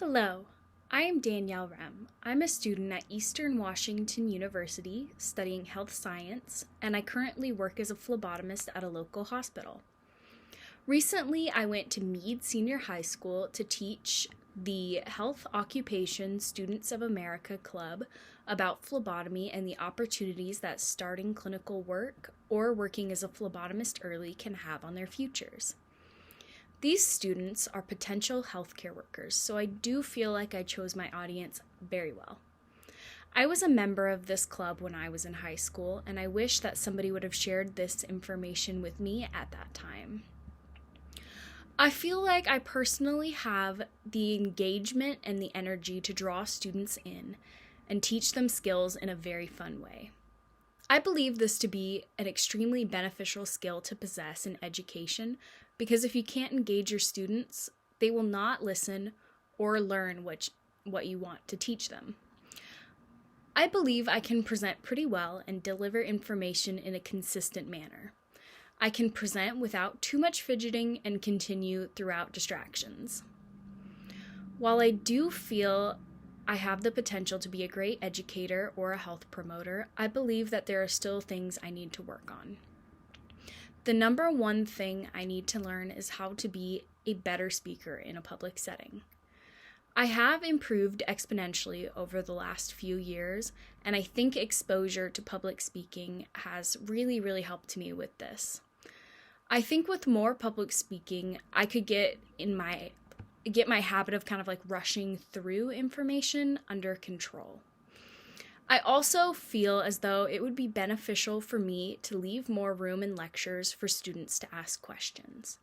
Hello, I am Danielle Rehm. I'm a student at Eastern Washington University studying health science, and I currently work as a phlebotomist at a local hospital. Recently, I went to Meade Senior High School to teach the Health Occupation Students of America Club about phlebotomy and the opportunities that starting clinical work or working as a phlebotomist early can have on their futures. These students are potential healthcare workers, so I do feel like I chose my audience very well. I was a member of this club when I was in high school, and I wish that somebody would have shared this information with me at that time. I feel like I personally have the engagement and the energy to draw students in and teach them skills in a very fun way. I believe this to be an extremely beneficial skill to possess in education because if you can't engage your students, they will not listen or learn what you want to teach them. I believe I can present pretty well and deliver information in a consistent manner. I can present without too much fidgeting and continue throughout distractions. While I do feel I have the potential to be a great educator or a health promoter, I believe that there are still things I need to work on. The number one thing I need to learn is how to be a better speaker in a public setting. I have improved exponentially over the last few years, and I think exposure to public speaking has really helped me with this. I think with more public speaking, I could get my habit of kind of like rushing through information under control. I also feel as though it would be beneficial for me to leave more room in lectures for students to ask questions.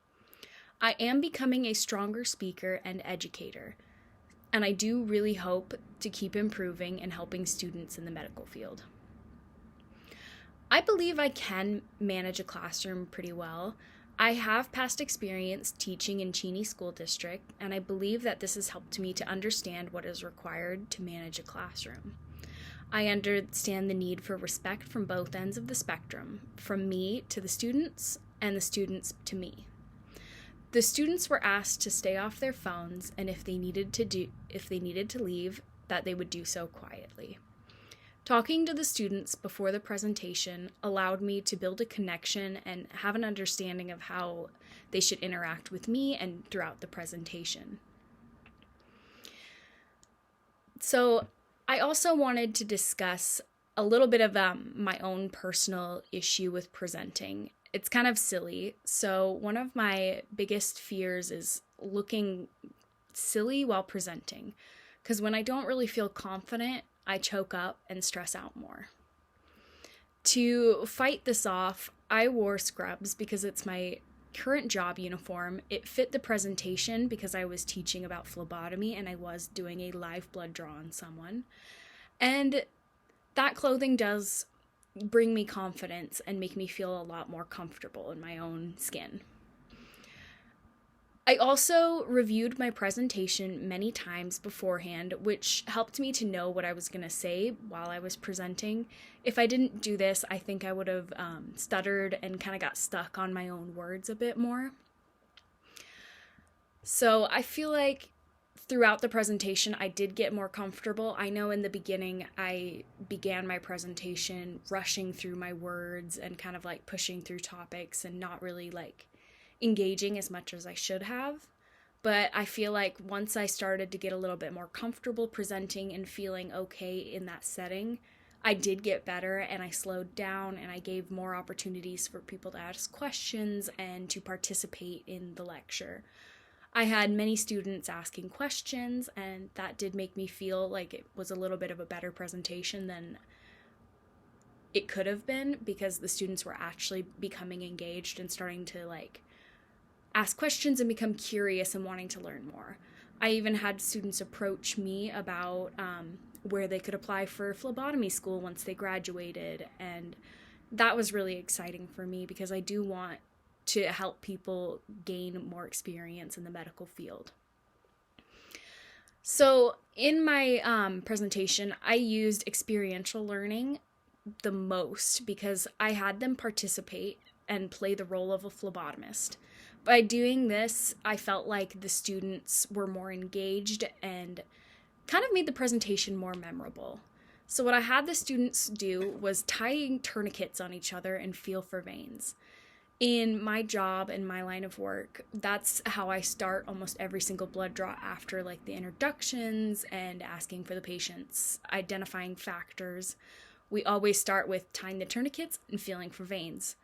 I am becoming a stronger speaker and educator, and I do really hope to keep improving and helping students in the medical field. I believe I can manage a classroom pretty well. I have past experience teaching in Cheney School District, and I believe that this has helped me to understand what is required to manage a classroom. I understand the need for respect from both ends of the spectrum, from me to the students and the students to me. The students were asked to stay off their phones, and if they needed to leave, that they would do so quietly. Talking to the students before the presentation allowed me to build a connection and have an understanding of how they should interact with me and throughout the presentation. So I also wanted to discuss a little bit of my own personal issue with presenting. It's kind of silly. So one of my biggest fears is looking silly while presenting, because when I don't really feel confident, I choke up and stress out more. To fight this off, I wore scrubs because it's my current job uniform. It fit the presentation because I was teaching about phlebotomy and I was doing a live blood draw on someone. And that clothing does bring me confidence and make me feel a lot more comfortable in my own skin. I also reviewed my presentation many times beforehand, which helped me to know what I was going to say while I was presenting. If I didn't do this, I think I would have stuttered and kind of got stuck on my own words a bit more. So I feel like throughout the presentation, I did get more comfortable. I know in the beginning, I began my presentation rushing through my words and kind of like pushing through topics and not really like engaging as much as I should have. But I feel like once I started to get a little bit more comfortable presenting and feeling okay in that setting, I did get better and I slowed down and I gave more opportunities for people to ask questions and to participate in the lecture. I had many students asking questions, and that did make me feel like it was a little bit of a better presentation than it could have been, because the students were actually becoming engaged and starting to like ask questions and become curious and wanting to learn more. I even had students approach me about where they could apply for phlebotomy school once they graduated, and that was really exciting for me because I do want to help people gain more experience in the medical field. So in my presentation, I used experiential learning the most because I had them participate and play the role of a phlebotomist. By doing this, I felt like the students were more engaged and kind of made the presentation more memorable. So what I had the students do was tying tourniquets on each other and feel for veins. In my job and my line of work, that's how I start almost every single blood draw after like the introductions and asking for the patients, identifying factors. We always start with tying the tourniquets and feeling for veins.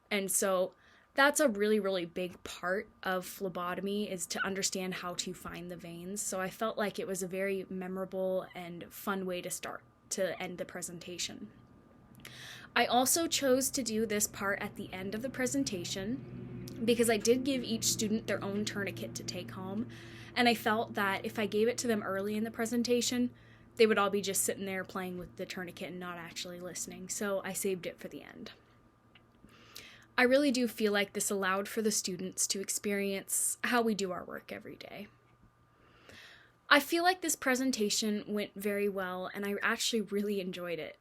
And so that's a really, really big part of phlebotomy, is to understand how to find the veins. So I felt like it was a very memorable and fun way to end the presentation. I also chose to do this part at the end of the presentation because I did give each student their own tourniquet to take home, and I felt that if I gave it to them early in the presentation, they would all be just sitting there playing with the tourniquet and not actually listening, so I saved it for the end. I really do feel like this allowed for the students to experience how we do our work every day. I feel like this presentation went very well, and I actually really enjoyed it.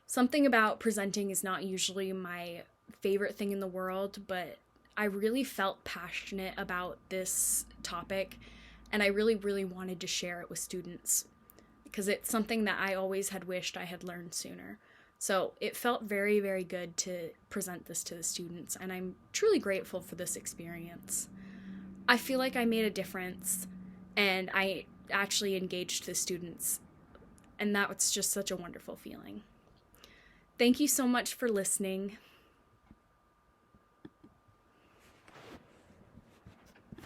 Something about presenting is not usually my favorite thing in the world, but I really felt passionate about this topic, and I really, really wanted to share it with students because it's something that I always had wished I had learned sooner. So it felt very, very good to present this to the students, and I'm truly grateful for this experience. I feel like I made a difference, and I actually engaged the students, and that was just such a wonderful feeling. Thank you so much for listening.